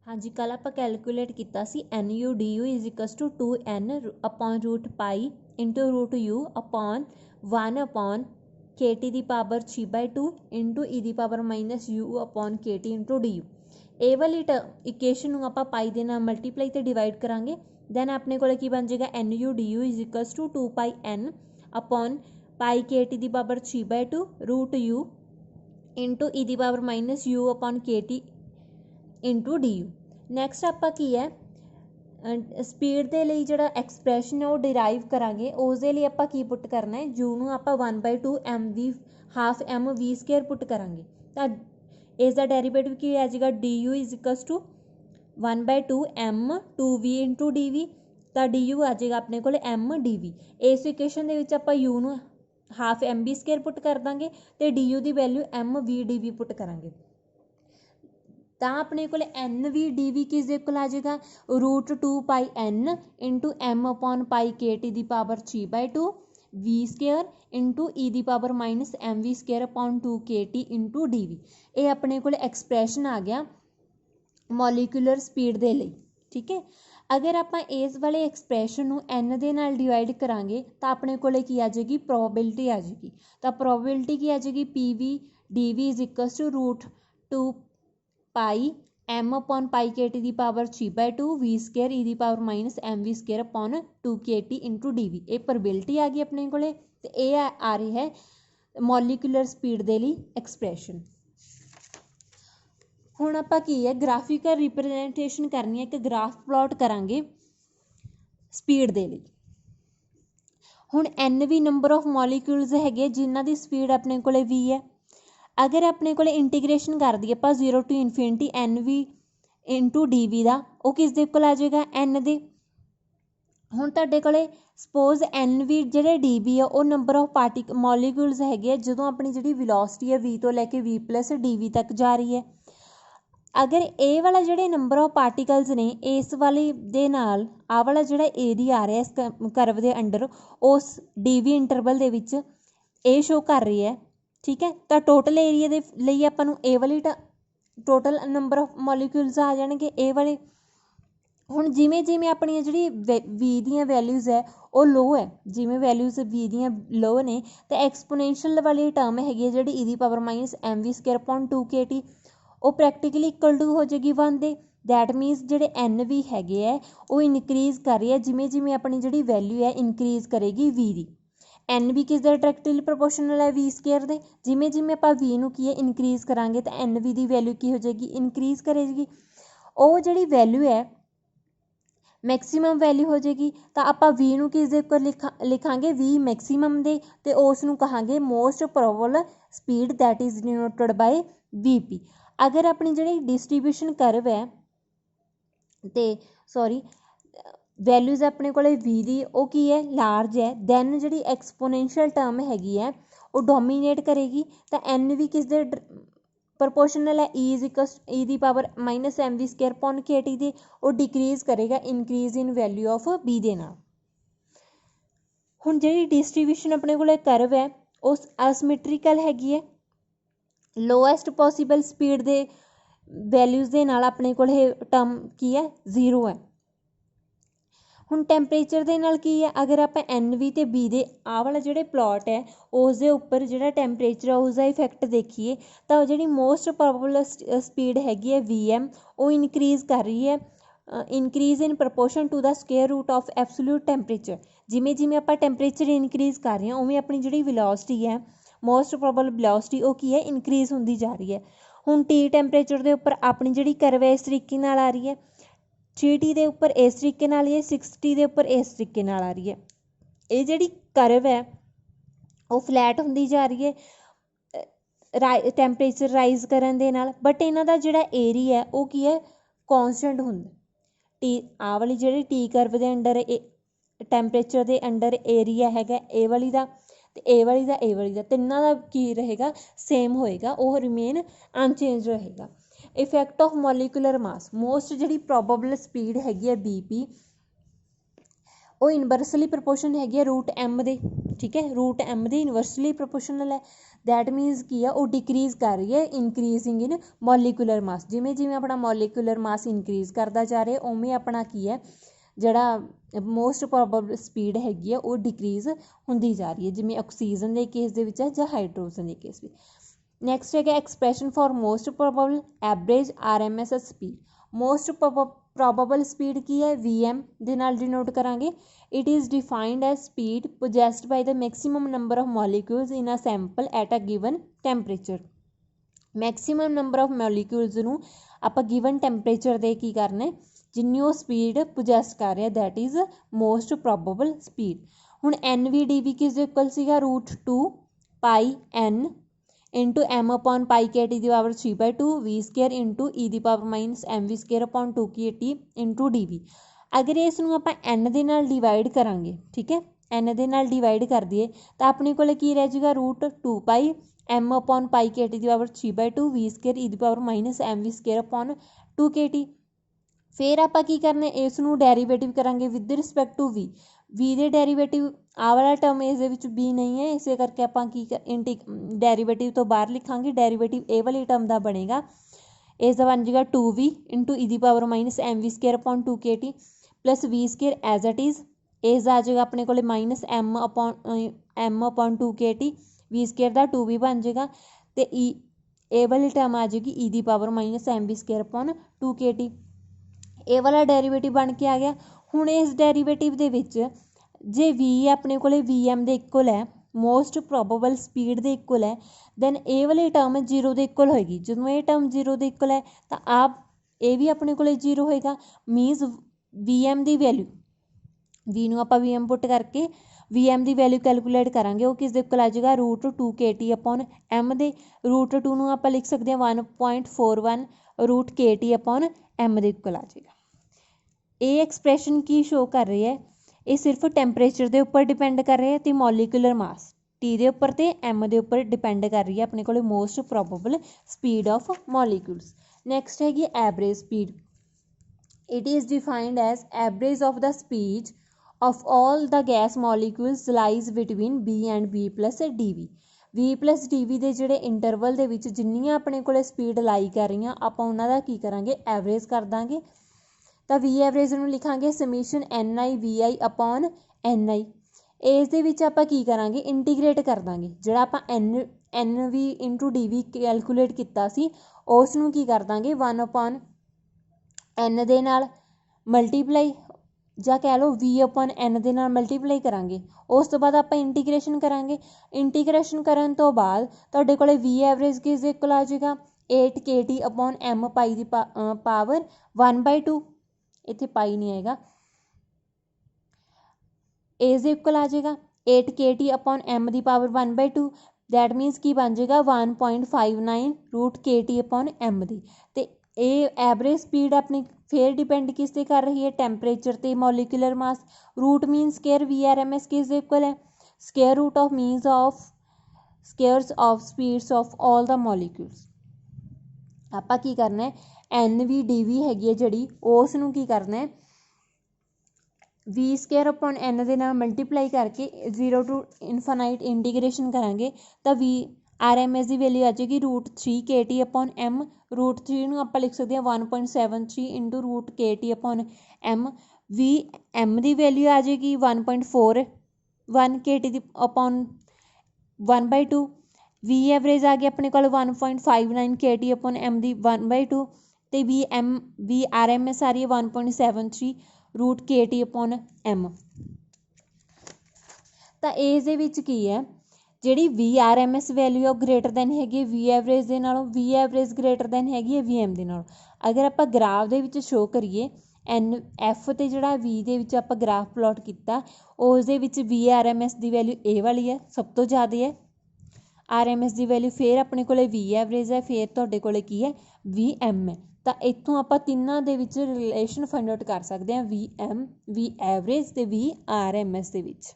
हाँ जी, कल आप कैलकुलेट किया सी NU/DU is equals to 2N upon root pi into root U upon 1 upon KT ਦੀ ਪਾਵਰ 3/2 इंटू E ਦੀ power -U upon KT into DU। ਇਹ ਵਾਲੀ ਇਕੁਏਸ਼ਨ ਨੂੰ ਆਪਾਂ ਪਾਈ ਦੇ ਨਾਲ ਮਲਟੀਪਲਾਈ ਤੇ ਡਿਵਾਈਡ ਕਰਾਂਗੇ। ਦੈਨ ਆਪਣੇ ਕੋਲ ਕੀ ਬਣ ਜਾਏਗਾ NU/DU is equals to 2πN upon pi KT ਦੀ power 3/2 root U into E ਦੀ power -U upon KT into DU। Next ਆਪਾਂ ਕੀ ਹੈ स्पीड के लिए जोड़ा एक्सप्रैशन है वो डिराइव करांगे। उसके लिए आप की पुट करना है U नूं आपां 1/2 MV हाफ MV² पुट करांगे तो इसका डेरीवेटिव की आ जाएगा DU is equals to 1/2 M2V into DV तो DU आ जाएगा अपने को MDV। इस इक्वेशन के आप U नूं हाफ MV² पुट कर देंगे तो DU की वैल्यू MVDV पुट करांगे तो अपने को NVDV किस इक्वल आ जाएगा root 2πN into M upon pi KT की पावर 3/2 V² इंटू E की power -MV² upon 2 KT into DV। ये अपने को एक्सप्रैशन आ गया मॉलिक्यूलर स्पीड के लिए। ठीक है, अगर आप इस वाले एक्सप्रैशन नूं N दे नाल डिवाइड करांगे तो अपने को की आ जाएगी प्रोबेबिलिटी आ जाएगी। तो प्रोबेबिलिटी की आ जाएगी PV/DV is equals to root 2 pi M upon pi KT की पावर 3/2 V² E की power -MV² upon 2 KT into DV। ये प्रोबेबिलिटी आ गई अपने को आ रही है मॉलिक्यूलर स्पीड के लिए एक्सप्रैशन। हुण आपां की है ग्राफिकल रिप्रजेंटेशन करनी है, एक ग्राफ प्लॉट करांगे स्पीड के लिए। हुण NV नंबर ऑफ मॉलिक्यूल्स है जिन्हां दी स्पीड अपने को V है। अगर अपने को इंटीग्रेशन कर दी आप 0 to infinity NV into DV का वो किस दे इक्वल आ जाएगा N दे। हुण तुहाडे कोले सपोज NV जिहड़े DV है वो नंबर ऑफ मॉलिक्यूल्स है जदों अपनी जिहड़ी वेलोसिटी है V तो लैके V+ DV तक जा रही है। अगर ए वाला जिहड़े नंबर ऑफ पार्टिकल्स ने इस वाले दे नाल आ वाला जिहड़ा एरिया आ रहा है इस करव के अंडर उस DV इंटरवल दे विच ए शो कर रही है। ठीक है, तो टोटल एरिया के लिए आपां नूं ए वाली टोटल नंबर ऑफ मॉलिक्यूल्स आ जाएंगे ए वाले। हुण जिमें जिमें अपनी जिहड़ी V दी वैल्यूज़ है वो लो है, जिमें वैल्यूज़ V दी लो ने तो एक्सपोनेंशियल वाली टर्म हैगी जिहड़ी E the power -MV² upon 2 KT वो प्रैक्टिकली इक्वल टू हो जाएगी 1 दे। दैट मीनस जिहड़े NV हैगे है वो इनक्रीज़ कर रही है जिमें जिमें अपनी जिहड़ी वैल्यू है इनक्रीज़ करेगी V दी। NV किस दे डायरैक्टली प्रोपोर्शनल है V² दे। जिमें जिमें आप V नूं की है इनक्रीज़ करांगे तो NV की वैल्यू की हो जाएगी इनक्रीज़ करेगी। वो जिहड़ी वैल्यू है मैक्सीमम वैल्यू हो जाएगी तो आप V नूं किस दे उपर लिखांगे V मैक्सीमम दे ते उस नूं कहांगे most probable speed that is denoted by VP। अगर अपनी जिहड़ी डिस्ट्रीब्यूशन करव है तो सॉरी वैल्यूज़ अपने को V दी वो की है लार्ज है दैन जिहड़ी एक्सपोनेंशियल टर्म हैगी है वो डोमीनेट करेगी तो NV किस दे प्रोपोर्शनल है E the power -MV² upon KT दी वो डिक्रीज़ करेगा increase in value of B दे नाल। हुण जिहड़ी डिस्ट्रीब्यूशन अपने को करव है उस असमिट्रिकल हैगी है लोएस्ट पॉसीबल स्पीड दे वैल्यूज़ दे नाल अपने को टर्म की है 0 है। हुण टैंपरेचर दे नाल की है अगर आप NV ते B दे आ वाला जिहड़े प्लॉट है उस दे उपर जिहड़ा टैंपरेचर है उसका इफैक्ट देखिए तो जिहड़ी मोस्ट प्रोबेबल स्पीड हैगी है VM वो इनक्रीज़ कर रही है increase in proportion to the square root of absolute temperature. जिमें जिमें आप टैंपरेचर इनक्रीज़ कर रहे हैं उमें अपनी जिहड़ी वेलोसिटी है मोस्ट प्रोबेबल वेलोसिटी वो की है इनक्रीज़ होंदी जा रही है। हुण T टैंपरेचर के उपर अपनी जिहड़ी करव है इस तरीके नाल आ रही है 3T के उपर इस तरीके नाल है 6T के उपर इस तरीके नाल आ रही है। ये जिहड़ी करव है वो फ्लैट होंदी जा रही है टैंपरेचर राइज करन दे नाल बट इन्हां दा जिहड़ा एरिया है वो की है कॉन्सटेंट हुंदा। T आ वाली जिहड़ी T करव दे अंडर टैंपरेचर दे अंडर एरिया हैगा ए वाली दा ते ए वाली दा तिन्नां दा की रहेगा सेम होएगा वो रिमेन अनचेंज रहेगा। Effect of molecular mass most जिहड़ी प्रोबेबल स्पीड हैगी है BP ਉਹ ਇਨਵਰਸਲੀ ਪ੍ਰਪੋਰਸ਼ਨ ਹੈਗੀ ਆ ਰੂਟ ਐਮ ਦੇ, ਠੀਕ ਹੈ, ਰੂਟ ਐਮ ਦੇ ਇਨਵਰਸਲੀ ਪ੍ਰਪੋਰਸ਼ਨਲ ਹੈ। ਦੈਟ ਮੀਨਸ ਕੀ ਆ, ਉਹ ਡਿਕਰੀਜ਼ ਕਰ ਰਹੀ ਹੈ ਇਨਕਰੀਜ਼ਿੰਗ ਇਨ ਮੋਲੀਕੂਲਰ ਮਾਸ। ਜਿਵੇਂ ਜਿਵੇਂ ਆਪਣਾ ਮੋਲੀਕੂਲਰ ਮਾਸ ਇਨਕਰੀਜ਼ ਕਰਦਾ ਜਾ ਰਿਹਾ ਉਵੇਂ ਆਪਣਾ ਕੀ ਹੈ ਜਿਹੜਾ ਮੋਸਟ ਪ੍ਰੋਬੇਬਲ ਸਪੀਡ ਹੈਗੀ ਆ ਉਹ ਡਿਕਰੀਜ਼ ਹੁੰਦੀ ਜਾ ਰਹੀ ਹੈ, ਜਿਵੇਂ ਆਕਸੀਜਨ ਦੇ ਕੇਸ ਦੇ ਵਿੱਚ ਹੈ ਜਾਂ ਹਾਈਡਰੋਜਨ ਦੇ ਕੇਸ ਵਿੱਚ। ਨੈਕਸਟ ਹੈਗਾ expression for most probable average RMS speed. Most probable speed ਕੀ ਹੈ, VM ਦੇ ਨਾਲ ਡਿਨੋਟ ਕਰਾਂਗੇ। It is defined as speed possessed by the maximum number of molecules in a sample at a given temperature. Maximum number of molecules ਨੂੰ ਆਪਾਂ given temperature ਦੇ ਕੀ ਕਰਨਾ ਹੈ, ਜਿੰਨੀ ਉਹ ਸਪੀਡ ਪੋਜੈਸਟ ਕਰ ਰਿਹਾ that is most probable speed. ਹੁਣ NVDV ਕਿਸ ਦੇ ਇਕੁਅਲ ਸੀਗਾ, √2 pi n into m upon pi K T दी power 3/2 v square into E दी power minus M V square upon 2 K T into D we. अगर इस नूं आपां n दे नाल डिवाइड करांगे, ठीक है, n दे नाल डिवाइड कर दिए तो अपने कोल की रह जाएगा √2 pi m upon pi K T दी पावर 3/2 v स्केयर ई दी power minus M V square upon 2 K T. फिर आपां की करना, इस नूं डेरीवेटिव करांगे विद रिस्पैक्ट टू v ਦੇ ਡੈਰੀਵੇਟਿਵ ਆਹ ਵਾਲਾ ਟਰਮ ਇਸ ਦੇ ਵਿੱਚ b ਨਹੀਂ ਹੈ, ਇਸੇ ਕਰਕੇ ਆਪਾਂ ਕੀ ਡੈਰੀਵੇਟਿਵ ਤੋਂ ਬਾਹਰ ਲਿਖਾਂਗੇ। ਡੈਰੀਵੇਟਿਵ ਇਹ ਵਾਲੀ ਟਰਮ ਦਾ ਬਣੇਗਾ, ਇਸ ਦਾ ਬਣ ਜਾਏਗਾ 2v ਇੰਟੂ ਈ ਦੀ power minus M V square upon 2 K T plus V square as it is. ਇਸ ਦਾ ਆ ਜਾਏਗਾ ਆਪਣੇ ਕੋਲ minus m upon 2 K T, V square ਦਾ 2v ਬਣ ਜਾਏਗਾ ਅਤੇ ਇਹ ਵਾਲੀ ਟਰਮ ਆ ਜਾਏਗੀ ਈ ਦੀ power minus M V square upon 2 K T. ਇਹ ਵਾਲਾ ਡੈਰੀਵੇਟਿਵ ਬਣ ਕੇ ਆ ਗਿਆ। ਹੁਣ ਇਸ ਡੈਰੀਵੇਟਿਵ ਦੇ ਵਿੱਚ ਜੇ v ਆਪਣੇ ਕੋਲ VM ਦੇ ਇਕੁਅਲ ਹੈ, ਮੋਸਟ ਪ੍ਰੋਬੇਬਲ ਸਪੀਡ ਦੇ ਇਕੁਅਲ ਹੈ, ਦੈਨ ਇਹ ਵਾਲੀ ਟਰਮ 0 ਦੇ ਇਕੁਅਲ ਹੋਏਗੀ। ਜਦੋਂ ਇਹ ਟਰਮ 0 ਦੇ ਇਕੁਅਲ ਹੈ ਤਾਂ ਇਹ ਵੀ ਆਪਣੇ ਕੋਲ 0 ਹੋਏਗਾ। ਮੀਨਸ VM ਦੀ ਵੈਲਿਊ, v ਨੂੰ ਆਪਾਂ VM ਪੁੱਟ ਕਰਕੇ VM ਦੀ ਵੈਲਿਊ ਕੈਲਕੂਲੇਟ ਕਰਾਂਗੇ, ਉਹ ਕਿਸ ਦੇ ਇਕੁਅਲ ਆ ਜਾਏਗਾ √2 KT ਅਪॉन m ਦੇ। √2 ਨੂੰ ਆਪਾਂ ਲਿਖ ਸਕਦੇ ਹਾਂ 1.41 √KT ਅਪॉन m ਦੇ ਇਕੁਅਲ ਆ ਜਾਏਗਾ। ਇਹ ਐਕਸਪ੍ਰੈਸ਼ਨ ਕੀ ਸ਼ੋ ਕਰ ਰਹੀ ਹੈ, ਇਹ ਸਿਰਫ ਟੈਂਪਰੇਚਰ ਦੇ ਉੱਪਰ ਡਿਪੈਂਡ ਕਰ ਰਿਹਾ ਅਤੇ ਮੋਲੀਕੂਲਰ ਮਾਸ T ਦੇ ਉੱਪਰ ਅਤੇ M ਦੇ ਉੱਪਰ ਡਿਪੈਂਡ ਕਰ ਰਹੀ ਹੈ ਆਪਣੇ ਕੋਲ most probable speed of molecules. Next ਹੈਗੀ average speed. It is defined as average of the speed of all the gas molecules lies between B and B plus DV। V plus DV ਦੇ ਜਿਹੜੇ interval ਦੇ ਵਿੱਚ ਜਿੰਨੀਆਂ ਆਪਣੇ ਕੋਲ speed ਲਾਈ ਕਰ ਰਹੀਆਂ ਆਪਾਂ ਉਹਨਾਂ ਦਾ ਕੀ ਕਰਾਂਗੇ, ਐਵਰੇਜ ਕਰ ਦਾਂਗੇ। ਤਾਂ V ਐਵਰੇਜ ਨੂੰ ਲਿਖਾਂਗੇ ਸਮੀਸ਼ਨ NI/VI ਅਪॉन NI। ਇਸ ਦੇ ਵਿੱਚ ਆਪਾਂ ਕੀ ਕਰਾਂਗੇ, ਇੰਟੀਗ੍ਰੇਟ ਕਰ ਦਾਂਗੇ। ਜਿਹੜਾ ਆਪਾਂ NV ਇੰਟੂ DV ਕੈਲਕੂਲੇਟ ਕੀਤਾ ਸੀ ਉਸ ਨੂੰ ਕੀ ਕਰ ਦਾਂਗੇ 1/n ਦੇ ਨਾਲ ਮਲਟੀਪਲਾਈ, ਜਾਂ ਕਹਿ ਲਓ V/n ਦੇ ਨਾਲ ਮਲਟੀਪਲਾਈ ਕਰਾਂਗੇ। ਉਸ ਤੋਂ ਬਾਅਦ ਆਪਾਂ ਇੰਟੀਗ੍ਰੇਸ਼ਨ ਕਰਾਂਗੇ। ਇੰਟੀਗ੍ਰੇਸ਼ਨ ਕਰਨ ਤੋਂ ਬਾਅਦ ਤੁਹਾਡੇ ਕੋਲ V ਐਵਰੇਜ ਕਿਸ ਦੇ ਇਕੁਅਲ ਆ ਜਾਏਗਾ 8 KT ਅਪॉन m ਪਾਈ ਦੀ ਪਾਵਰ 1/2। ਇੱਥੇ ਪਾਈ ਨਹੀਂ ਆਏਗਾ, ਇਸ ਦੇ ਇਕੁਅਲ ਆ ਜਾਏਗਾ 8 KT ਅਪॉन m the power 1/2। That means ਕੀ ਬਣ ਜਾਏਗਾ 1.59 √KT ਅਪॉन m ਦੀ। ਅਤੇ ਇਹ ਐਵਰੇਜ ਸਪੀਡ ਆਪਣੀ ਫਿਰ ਡਿਪੈਂਡ ਕਿਸ 'ਤੇ ਕਰ ਰਹੀ ਹੈ, ਟੈਂਪਰੇਚਰ ਅਤੇ molecular mass. Root mean square VRMS ਕਿਸ ਦੇ ਇਕੁਅਲ ਹੈ, square root of means of squares of speeds of all the molecules. ਆਪਾਂ ਕੀ ਕਰਨਾ ਹੈ, NVDV ਹੈਗੀ ਹੈ ਜਿਹੜੀ, ਉਸ ਨੂੰ ਕੀ ਕਰਨਾ ਹੈ V ਸਕੇਅਰ ਅਪॉन n ਦੇ ਨਾਲ ਮਲਟੀਪਲਾਈ ਕਰਕੇ 0 to ਇਨਫਾਨਾਈਟ ਇੰਟੀਗ੍ਰੇਸ਼ਨ ਕਰਾਂਗੇ ਤਾਂ RMS ਦੀ ਵੈਲਿਊ ਆ ਜਾਏਗੀ √3 KT ਅਪॉन m। √3 ਨੂੰ ਆਪਾਂ ਲਿਖ ਸਕਦੇ ਹਾਂ 1.73 ਇੰਟੂ √KT ਅਪॉन m। VM ਦੀ ਵੈਲਿਊ ਆ ਜਾਏਗੀ 1.41 KT ਦੀ ਅਪॉन 1/2। V ਐਵਰੇਜ ਆ ਗਿਆ ਆਪਣੇ ਕੋਲ 1.59 KT ਅਪॉन m ਦੀ 1/2 ਅਤੇ RMS ਆ ਰਹੀ ਹੈ 1.73 √KT ਅਪॉन m। ਤਾਂ ਇਸ ਦੇ ਵਿੱਚ ਕੀ ਹੈ, ਜਿਹੜੀ VRMS ਵੈਲਿਊ ਉਹ ਗ੍ਰੇਟਰ ਦੈਨ ਹੈਗੀ V ਐਵਰੇਜ ਦੇ ਨਾਲੋਂ, V ਐਵਰੇਜ ਗ੍ਰੇਟਰ ਦੈਨ ਹੈਗੀ ਹੈ VM ਦੇ ਨਾਲੋਂ। ਅਗਰ ਆਪਾਂ ਗ੍ਰਾਫ ਦੇ ਵਿੱਚ ਸ਼ੋ ਕਰੀਏ NF ਅਤੇ ਜਿਹੜਾ V ਦੇ ਵਿੱਚ ਆਪਾਂ ਗ੍ਰਾਫ ਪਲੋਟ ਕੀਤਾ ਉਸ ਦੇ ਵਿੱਚ VRMS ਦੀ ਵੈਲਿਊ ਇਹ ਵਾਲੀ ਹੈ, ਸਭ ਤੋਂ ਜ਼ਿਆਦਾ ਹੈ। RMS ਦੀ ਵੈਲਿਊ ਫਿਰ ਆਪਣੇ ਕੋਲ V ਐਵਰੇਜ ਹੈ, ਫਿਰ ਤੁਹਾਡੇ ਕੋਲ ਕੀ ਹੈ VM ਹੈ। ਤਾਂ ਇੱਥੋਂ ਆਪਾਂ ਤਿੰਨਾਂ ਦੇ ਵਿੱਚ ਰਿਲੇਸ਼ਨ ਫਾਈਂਡ ਆਊਟ ਕਰ ਸਕਦੇ ਹਾਂ VM, V ਐਵਰੇਜ ਅਤੇ VRMS ਦੇ ਵਿੱਚ।